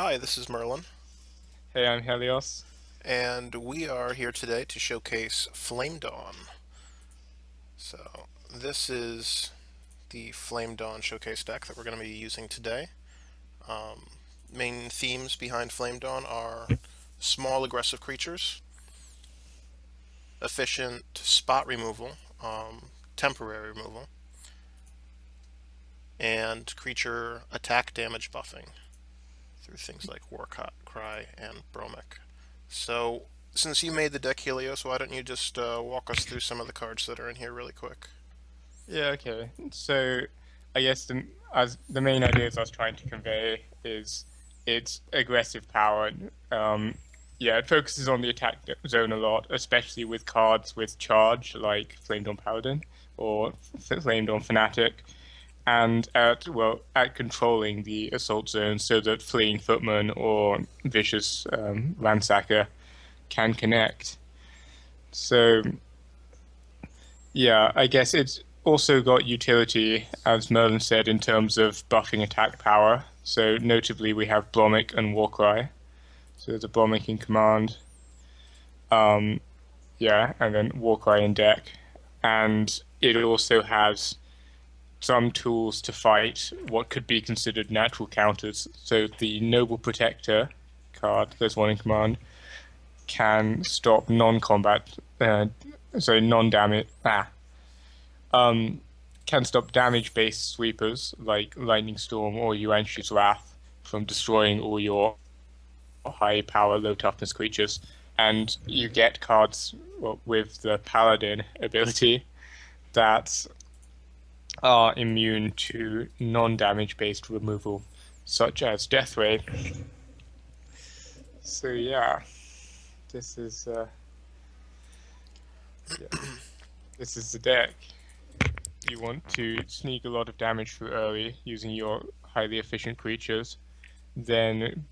Hi, this is Merlin, Hey, I'm Helios. and we are here today to showcase Flame Dawn. So, this is the Flame Dawn showcase deck that we're going to be using today. Um, Main themes behind Flame Dawn are small aggressive creatures, efficient spot removal, temporary removal, and creature attack damage buffing through things like Warcry and Bromic. So, since you made the deck, Helios, why don't you just walk us through some of the cards that are in here really quick? Yeah, okay. So, I guess the main ideas I was trying to convey is its aggressive power. Yeah, it focuses on the attack zone a lot, especially with cards with charge like Flame Dawn Paladin or Flame Dawn Fanatic, and at controlling the assault zone so that Fleeing Footman or Vicious Ransacker can connect. So yeah, I guess it's also got utility, as Merlin said, in terms of buffing attack power. So notably, we have Blomic and Warcry. So there's a Blomic in command, yeah, and then Warcry in deck. And it also has some tools to fight what could be considered natural counters. So the Noble Protector card, there's one in command, can stop non-combat, non-damage. Um, can stop damage-based sweepers like Lightning Storm or Yuanshu's Wrath from destroying all your high power, low toughness creatures. And you get cards with the Paladin ability that are immune to non-damage based removal, such as Deathray. So yeah, this is yeah, this is the deck. You want to sneak a lot of damage through early using your highly efficient creatures, then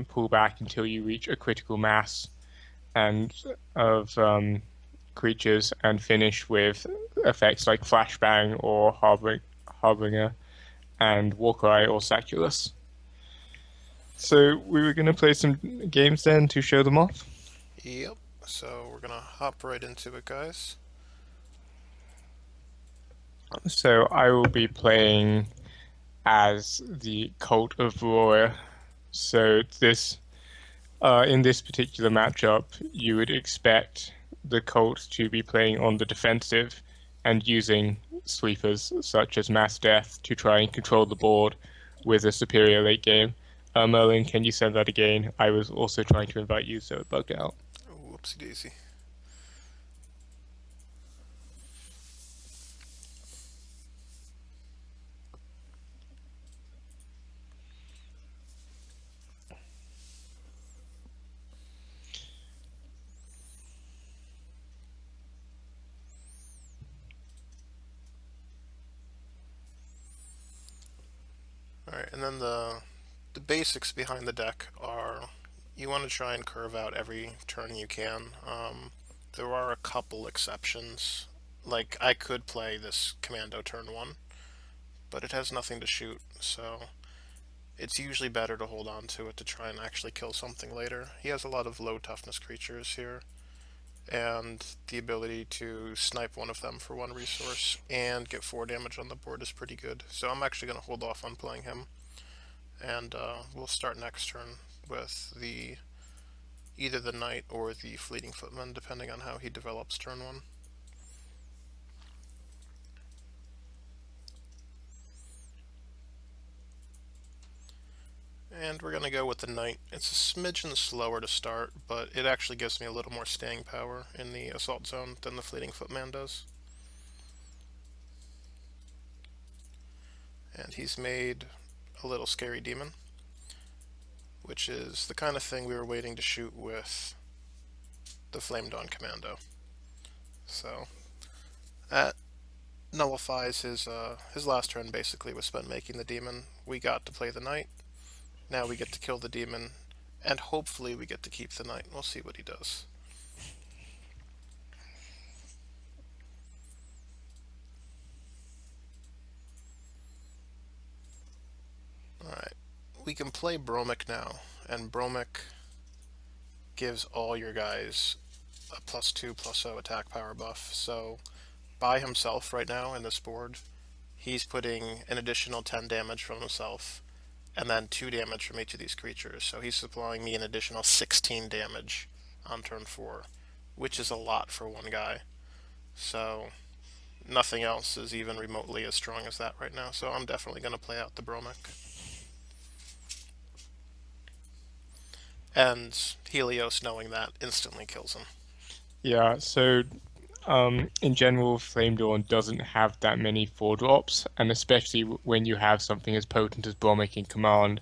pull back until you reach a critical mass and of creatures and finish with effects like Flashbang or Harbinger and Warcry or Saculus. So we were going to play some games then to show them off. Yep. So we're gonna hop right into it, guys. So I will be playing as the Cult of Aurora. So this in this particular matchup, you would expect the Colts to be playing on the defensive and using sweepers such as Mass Death to try and control the board with a superior late game. Merlin, can you send that again? I was also trying to invite you, so it bugged out. Whoopsie daisy. All right, and then the basics behind the deck are you want to try and curve out every turn you can. There are a couple exceptions. Like I could play this commando turn one, but it has nothing to shoot, so it's usually better to hold on to it to try and actually kill something later. He has a lot of low toughness creatures here, and the ability to snipe one of them for one resource and get 4 damage on the board is pretty good. So I'm actually going to hold off on playing him, and we'll start next turn with the either the knight or the fleeting footman, depending on how he develops turn one. And we're going to go with the knight. It's a smidgen slower to start, but it actually gives me a little more staying power in the assault zone than the fleeting footman does. And he's made a little scary demon, which is the kind of thing we were waiting to shoot with the Flame Dawn Commando. So that nullifies his last turn. Basically was spent making the demon. We got to play the knight. Now we get to kill the demon, and hopefully we get to keep the knight. We'll see what he does. All right, we can play Bromic now, and Bromic gives all your guys a +2/+0 attack power buff. So by himself right now in this board, he's putting an additional 10 damage from himself, and then 2 damage from each of these creatures. So he's supplying me an additional 16 damage on turn 4, which is a lot for one guy. So nothing else is even remotely as strong as that right now. So I'm definitely going to play out the Bromic. And Helios, knowing that, instantly kills him. Yeah, so in general, Flame Dawn doesn't have that many 4-drops, and especially when you have something as potent as Bromik in command,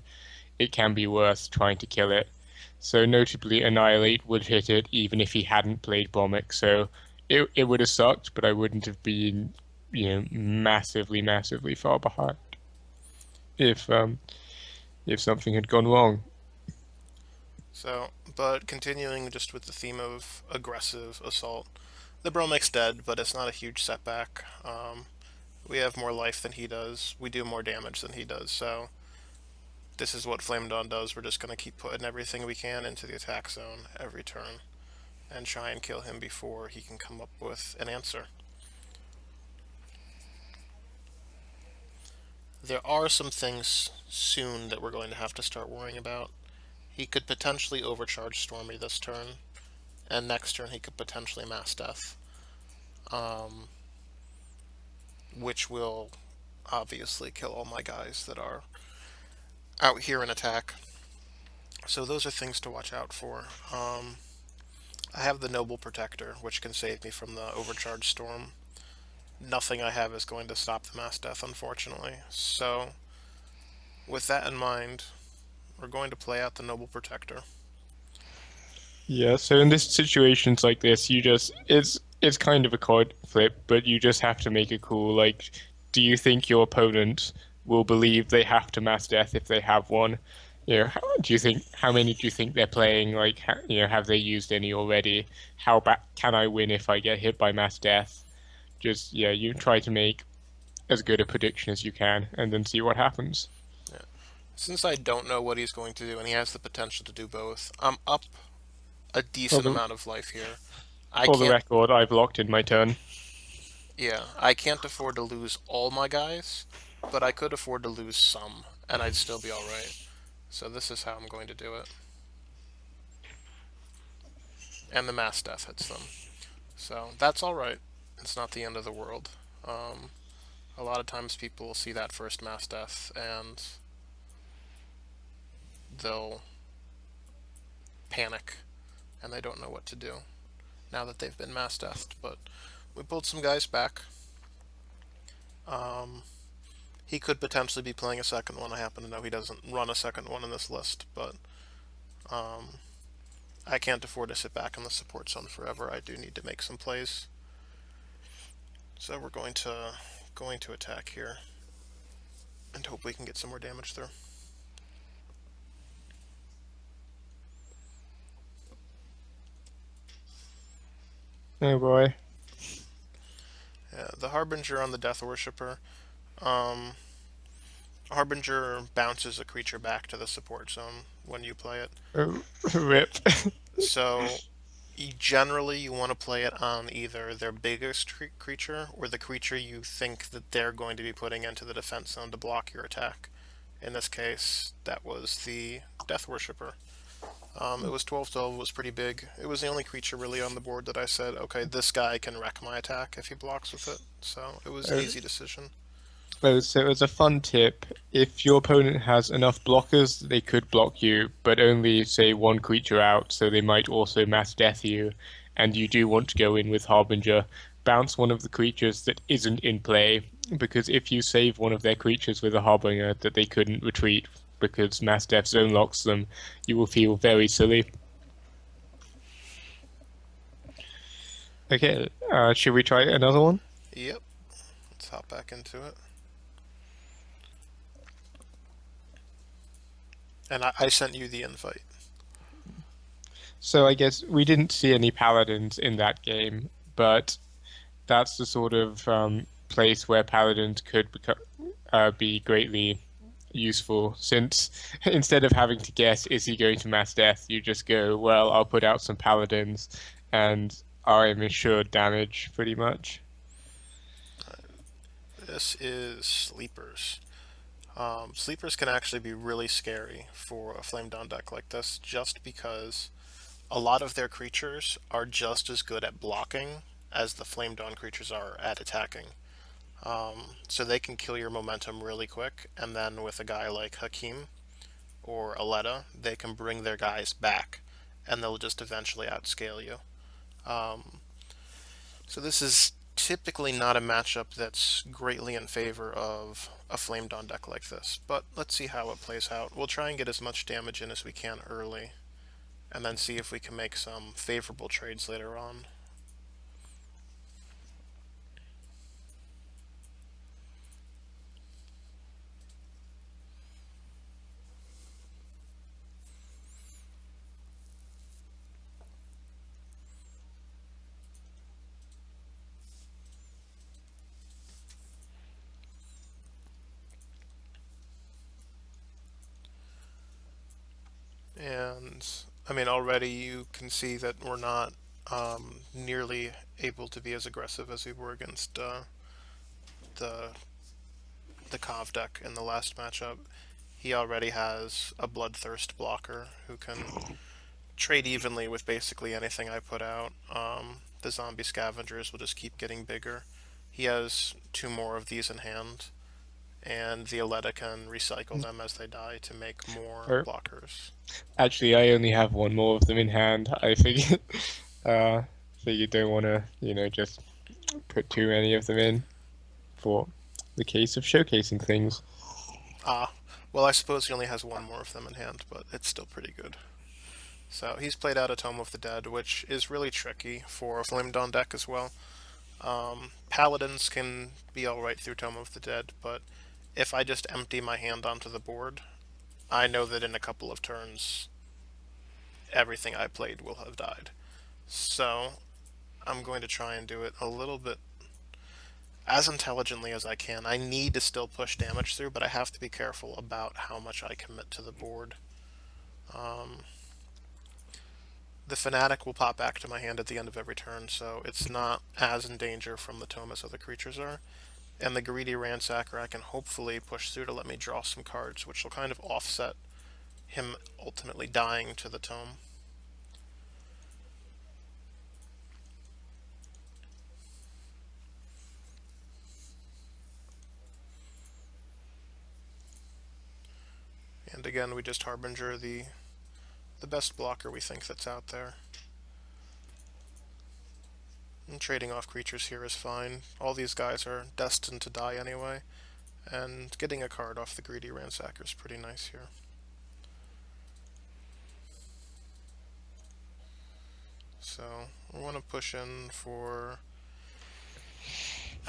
it can be worth trying to kill it. So notably, Annihilate would hit it even if he hadn't played Bromik, so it would have sucked, but I wouldn't have been, massively, massively far behind if something had gone wrong. So, but continuing just with the theme of aggressive assault, the Bromic's dead, but it's not a huge setback. We have more life than he does. We do more damage than he does, so this is what Flame Dawn does. We're just going to keep putting everything we can into the attack zone every turn and try and kill him before he can come up with an answer. There are some things soon that we're going to have to start worrying about. He could potentially overcharge Stormy this turn, and next turn he could potentially Mass Death, which will obviously kill all my guys that are out here in attack. So those are things to watch out for. I have the Noble Protector, which can save me from the Overcharge Storm. Nothing I have is going to stop the Mass Death, unfortunately. So, with that in mind, we're going to play out the Noble Protector. Yeah, so in this situations like this, it's kind of a coin flip, but you just have to make a call. Like, do you think your opponent will believe they have to Mass Death if they have one? How many do you think they're playing? Like, have they used any already? How bad can I win if I get hit by Mass Death? You try to make as good a prediction as you can, and then see what happens. Yeah. Since I don't know what he's going to do, and he has the potential to do both, I'm up a decent amount of life here. For the record, I've locked in my turn. Yeah, I can't afford to lose all my guys, but I could afford to lose some, and I'd still be alright. So this is how I'm going to do it. And the Mass Death hits them. So that's alright. It's not the end of the world. A lot of times people will see that first Mass Death and they'll panic and they don't know what to do now that they've been Mass Deathed. But we pulled some guys back. He could potentially be playing a second one. I happen to know he doesn't run a second one in this list, but I can't afford to sit back in the support zone forever. I do need to make some plays. So we're going to attack here and hope we can get some more damage through. Oh boy. Yeah, the Harbinger on the Death Worshipper. Harbinger bounces a creature back to the support zone when you play it. Oh, rip. So generally you want to play it on either their biggest creature or the creature you think that they're going to be putting into the defense zone to block your attack. In this case, that was the Death Worshipper. It was 12/12, it was pretty big. It was the only creature really on the board that I said, okay, this guy can wreck my attack if he blocks with it. So it was an easy decision. Oh, so as a fun tip, if your opponent has enough blockers, they could block you, but only, say, one creature out, so they might also Mass Death you, and you do want to go in with Harbinger, bounce one of the creatures that isn't in play, because if you save one of their creatures with a Harbinger that they couldn't retreat because Mass Death zone locks them, you will feel very silly. Okay, should we try another one? Yep. Let's hop back into it. And I sent you the invite. So I guess we didn't see any paladins in that game, but that's the sort of place where paladins could be greatly, useful since instead of having to guess, is he going to mass death, you just go, well, I'll put out some paladins and I'm assured damage pretty much. This is sleepers. Sleepers can actually be really scary for a Flame Dawn deck like this, just because a lot of their creatures are just as good at blocking as the Flame Dawn creatures are at attacking. So they can kill your momentum really quick, and then with a guy like Hakim or Aletta, they can bring their guys back, and they'll just eventually outscale you. So this is typically not a matchup that's greatly in favor of a Flame Dawn deck like this, but let's see how it plays out. We'll try and get as much damage in as we can early, and then see if we can make some favorable trades later on. And I mean, already you can see that we're not nearly able to be as aggressive as we were against the the Kov deck in the last matchup. He already has a Bloodthirst blocker who can trade evenly with basically anything I put out. The zombie scavengers will just keep getting bigger. He has two more of these in hand, and the Aletta can recycle them as they die to make more Or blockers. actually, I only have one more of them in hand. I figured, you don't want to, just put too many of them in for the case of showcasing things. Well, I suppose he only has one more of them in hand, but it's still pretty good. So he's played out a Tome of the Dead, which is really tricky for a Flame Dawn deck as well. Paladins can be alright through Tome of the Dead, but if I just empty my hand onto the board, I know that in a couple of turns, everything I played will have died. So I'm going to try and do it a little bit as intelligently as I can. I need to still push damage through, but I have to be careful about how much I commit to the board. The Fanatic will pop back to my hand at the end of every turn, so it's not as in danger from the tome as other creatures are. And the Greedy Ransacker I can hopefully push through to let me draw some cards, which will kind of offset him ultimately dying to the tome. And again, we just Harbinger the best blocker we think that's out there. And trading off creatures here is fine. All these guys are destined to die anyway, and getting a card off the Greedy Ransacker is pretty nice here. So we want to push in for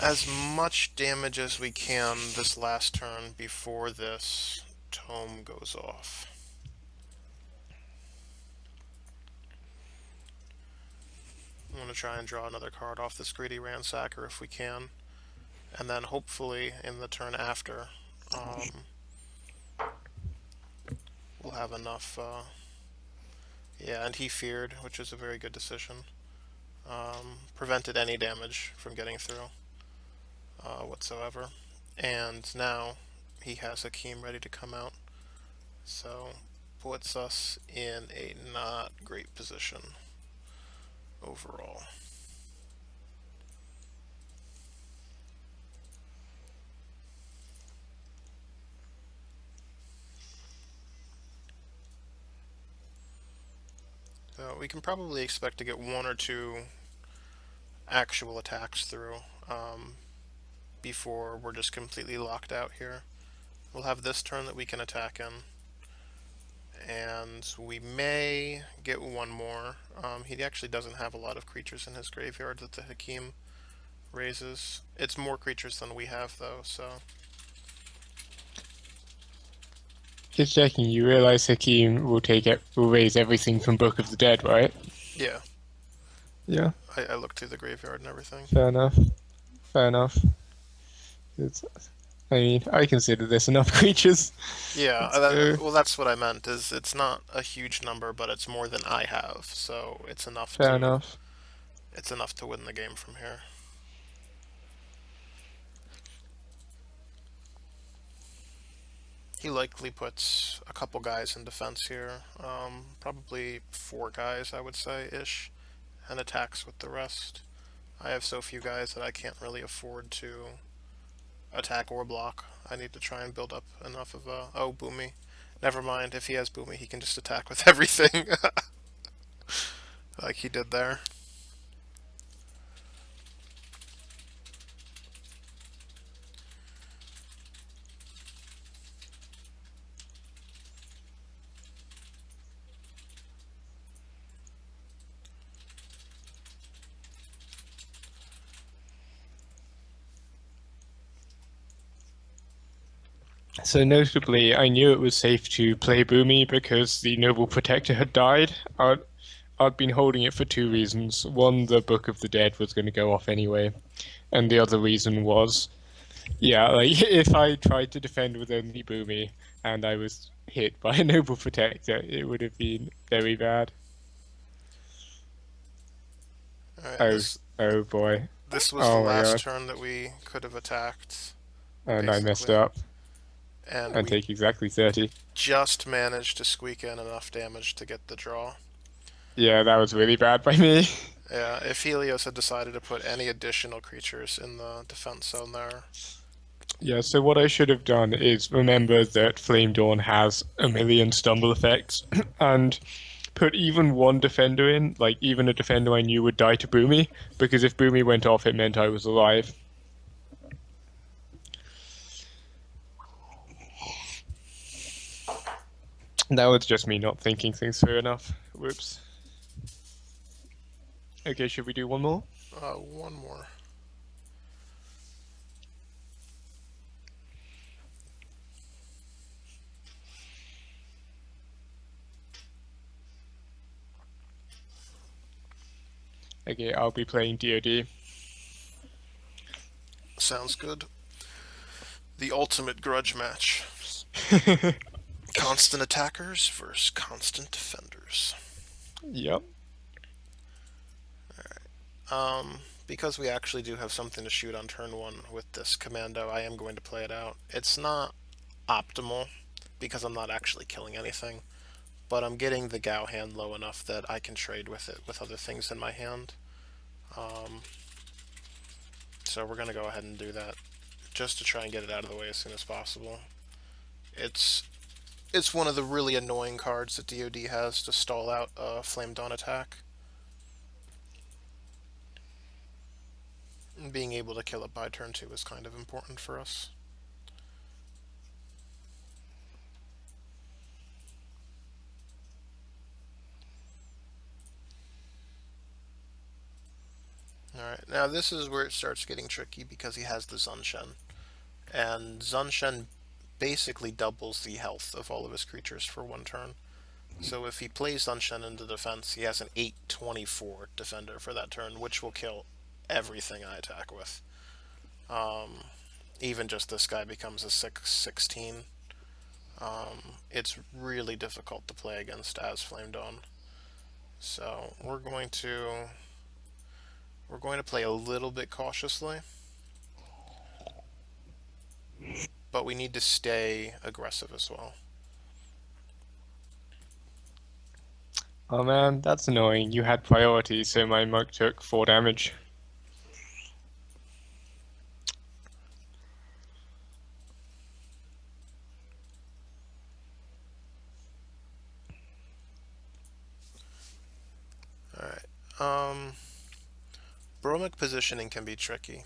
as much damage as we can this last turn before this tome goes off. I'm going to try and draw another card off this Greedy Ransacker if we can, and then hopefully in the turn after we'll have enough. Yeah, and he feared, which is a very good decision. Prevented any damage from getting through whatsoever, and now he has Hakim ready to come out, so puts us in a not great position overall. So we can probably expect to get one or two actual attacks through before we're just completely locked out here. We'll have this turn that we can attack in, and we may get one more. He actually doesn't have a lot of creatures in his graveyard that the Hakim raises. It's more creatures than we have, though, so... Just checking, you realize Hakim will raise everything from Book of the Dead, right? Yeah. Yeah. I looked through the graveyard and everything. Fair enough. Fair enough. It's, I mean, I consider this enough creatures. Yeah, Let's go. well, that's what I meant. Is it's not a huge number, but it's more than I have, so Fair enough. it's enough to win the game from here. He likely puts a couple guys in defense here, probably four guys, I would say, ish, and attacks with the rest. I have so few guys that I can't really afford to attack or block. I need to try and build up enough of a. Oh, Boomy. Never mind, if he has Boomy, he can just attack with everything, like he did there. So notably, I knew it was safe to play Boomy because the Noble Protector had died. I'd been holding it for two reasons. One, the Book of the Dead was going to go off anyway, and the other reason was, yeah, like if I tried to defend with only Boomy and I was hit by a Noble Protector, it would have been very bad. Alright, Oh, oh boy. this was the Oh my last god. turn that we could have attacked, And I messed basically. up And and we take exactly 30. just managed to squeak in enough damage to get the draw. Yeah, that was really bad by me. Yeah, if Helios had decided to put any additional creatures in the defense zone there. Yeah, so what I should have done is remember that Flame Dawn has a million stumble effects and put even one defender in, like even a defender I knew would die to Boomy, because if Boomy went off, it meant I was alive. That was just me not thinking things through enough. Whoops. Okay, should we do one more? One more. Okay, I'll be playing DoD. Sounds good. The ultimate grudge match. Constant attackers versus constant defenders. Yep. Because we actually do have something to shoot on turn one with this commando, I am going to play it out. It's not optimal because I'm not actually killing anything, but I'm getting the Gao hand low enough that I can trade with it with other things in my hand. So we're going to go ahead and do that just to try and get it out of the way as soon as possible. It's one of the really annoying cards that DoD has to stall out a Flame Dawn attack. And being able to kill it by turn 2 is kind of important for us. Alright, now this is where it starts getting tricky because he has the Zunshen. And Zunshen basically doubles the health of all of his creatures for one turn. So if he plays Zunshen into defense, he has an 8/24 defender for that turn, which will kill everything I attack with. Even just this guy becomes a 6/16. It's really difficult to play against as Flame Dawn. So we're going to play a little bit cautiously, but we need to stay aggressive as well. Oh man, that's annoying. You had priority, so my mug took 4 damage. Alright. Bromic positioning can be tricky.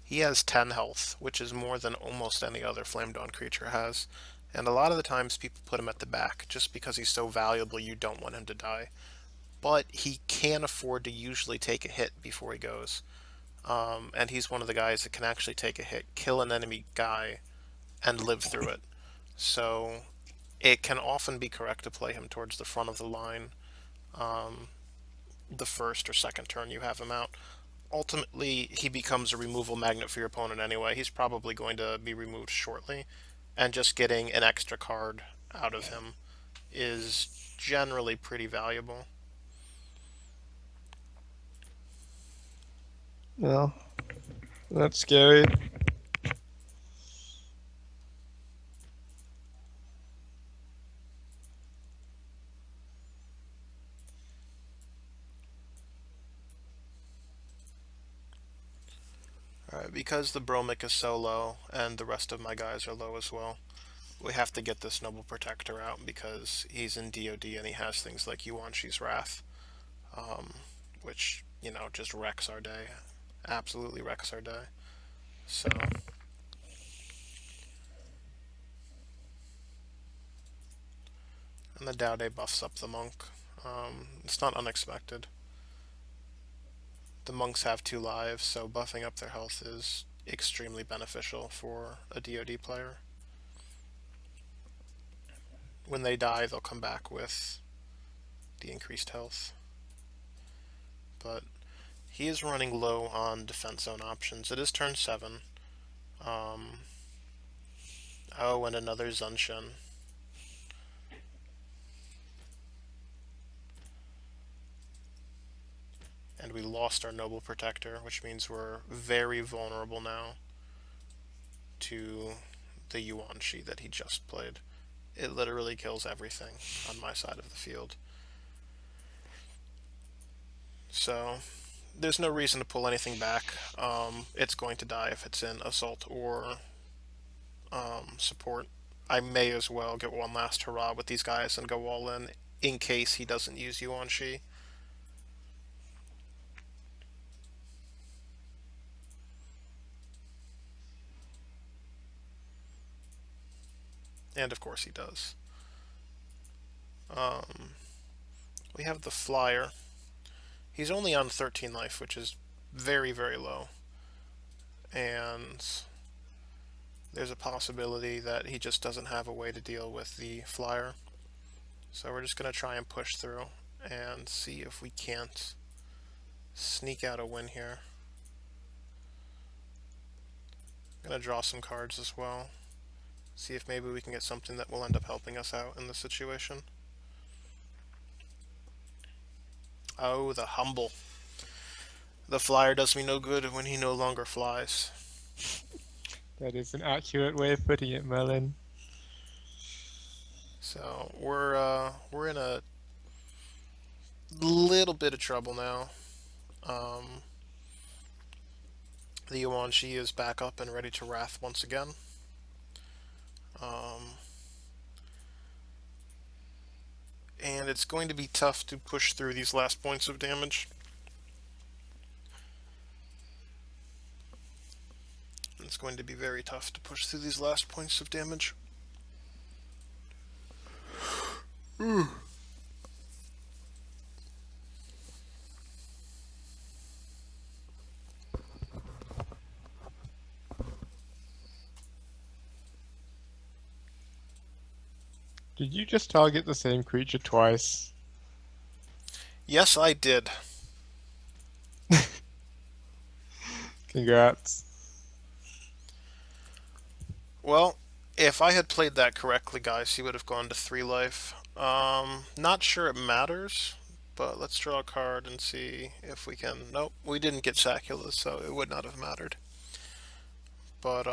He has 10 health, which is more than almost any other Flame Dawn creature has. And a lot of the times people put him at the back just because he's so valuable you don't want him to die. But he can afford to usually take a hit before he goes. And he's one of the guys that can actually take a hit, kill an enemy guy, and live through it. So it can often be correct to play him towards the front of the line the first or second turn you have him out. ultimately he becomes a removal magnet for your opponent anyway. He's probably going to be removed shortly, and just getting an extra card out of him is generally pretty valuable. Well, that's scary. Alright, because the Bromic is so low, and the rest of my guys are low as well, we have to get this Noble Protector out because he's in DoD and he has things like Yuan-Shi's Wrath, which, just wrecks our day. Absolutely wrecks our day. So, and the Daude buffs up the Monk. It's not unexpected. The Monks have 2 lives, so buffing up their health is extremely beneficial for a DoD player. When they die, they'll come back with the increased health. But he is running low on defense zone options. It is turn 7. Oh, and another Zunshin. And we lost our Noble Protector, which means we're very vulnerable now to the Yuan-Shi that he just played. It literally kills everything on my side of the field. So, there's no reason to pull anything back. It's going to die if it's in Assault or Support. I may as well get one last hurrah with these guys and go all in case he doesn't use Yuan-Shi. And of course he does. We have the Flyer. He's only on 13 life, which is very, very low. And there's a possibility that he just doesn't have a way to deal with the Flyer. So we're just going to try and push through and see if we can't sneak out a win here. I'm going to draw some cards as well. See if maybe we can get something that will end up helping us out in this situation. Oh, the Humble. The Flyer does me no good when he no longer flies. That is an accurate way of putting it, Merlin. So we're in a little bit of trouble now. The Yuan-Shi is back up and ready to Wrath once again. And it's going to be tough to push through these last points of damage. It's going to be very tough to push through these last points of damage. Did you just target the same creature twice? Yes, I did. Congrats. Well, if I had played that correctly, guys, he would have gone to 3 life. Not sure it matters, but let's draw a card and see if we can... Nope, we didn't get Sacula, so it would not have mattered. But,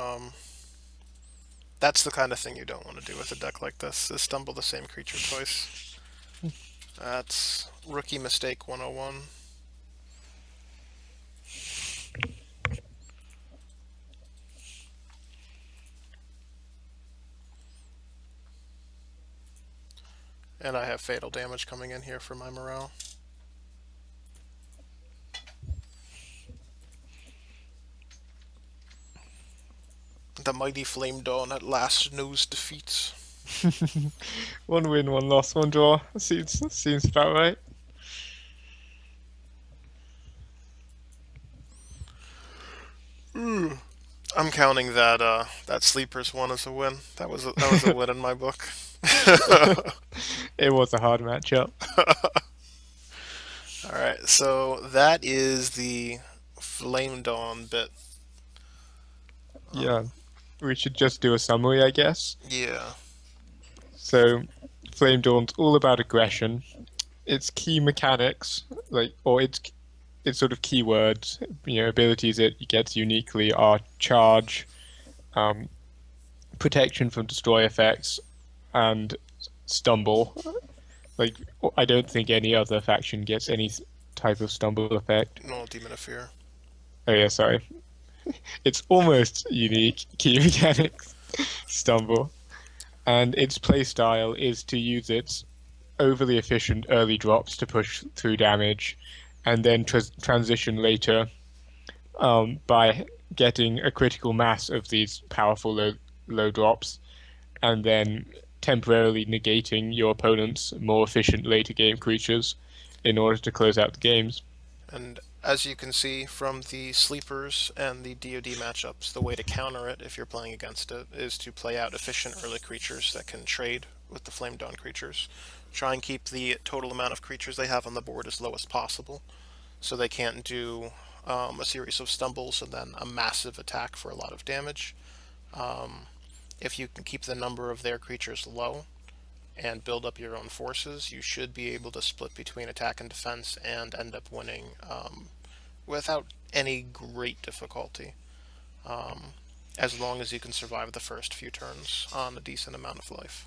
that's the kind of thing you don't want to do with a deck like this, is stumble the same creature twice. That's rookie mistake 101. And I have fatal damage coming in here for my morale. The mighty Flame Dawn at last knows defeat. One win, one loss, one draw. Seems about right. I'm counting that Sleepers one as a win. That was a win in my book. It was a hard matchup. Alright, so that is the Flame Dawn bit. Yeah, we should just do a summary, I guess. Yeah. So, Flame Dawn's all about aggression. Its key mechanics, or its sort of keywords, abilities it gets uniquely are charge, um, protection from destroy effects, and stumble. Like, I don't think any other faction gets any type of stumble effect. No, Demon of Fear. Oh yeah, sorry. It's almost unique key mechanics, stumble, and its playstyle is to use its overly efficient early drops to push through damage, and then transition later by getting a critical mass of these powerful low drops, and then temporarily negating your opponent's more efficient later game creatures in order to close out the games. And as you can see from the sleepers and the DoD matchups, the way to counter it if you're playing against it is to play out efficient early creatures that can trade with the Flame Dawn creatures. Try and keep the total amount of creatures they have on the board as low as possible, so they can't do a series of stumbles and then a massive attack for a lot of damage. If you can keep the number of their creatures low and build up your own forces, you should be able to split between attack and defense and end up winning without any great difficulty, as long as you can survive the first few turns on a decent amount of life.